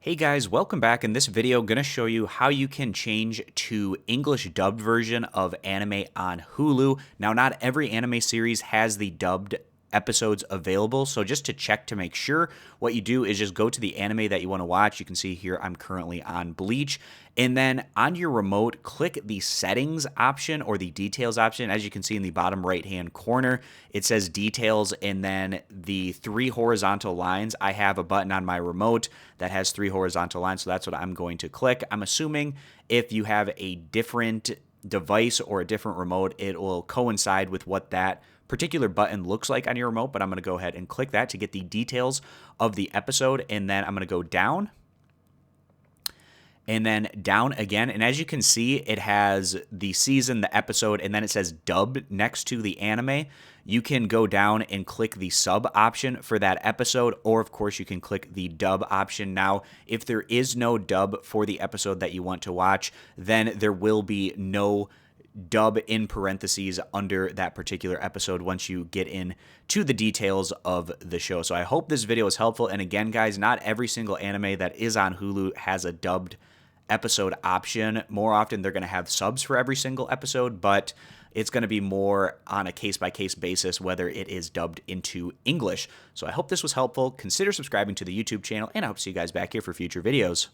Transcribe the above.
Hey guys, welcome back. In this video, I'm going to show you how you can change to English dubbed version of anime on Hulu. Now, not every anime series has the dubbed episodes available, so just to check to make sure, what you do is just go to the anime that you want to watch. You can see here I'm currently on Bleach, and then on your remote, click the settings option or the details option. As you can see in the bottom right hand corner, it says details and then the three horizontal lines. I have a button on my remote that has three horizontal lines, so that's what I'm going to click. I'm assuming if you have a different device or a different remote, it will coincide with what that particular button looks like on your remote, but I'm going to go ahead and click that to get the details of the episode, and then I'm going to go down and then down again. And as you can see, it has the season, the episode, and then it says dub next to the anime. You can go down and click the sub option for that episode, or of course you can click the dub option. Now, if there is no dub for the episode that you want to watch, then there will be no dub in parentheses under that particular episode once you get in to the details of the show. So I hope this video is helpful. And again, guys, not every single anime that is on Hulu has a dubbed episode option. More often they're going to have subs for every single episode, but it's going to be more on a case-by-case basis whether it is dubbed into English. So I hope this was helpful. Consider subscribing to the YouTube channel, and I hope to see you guys back here for future videos.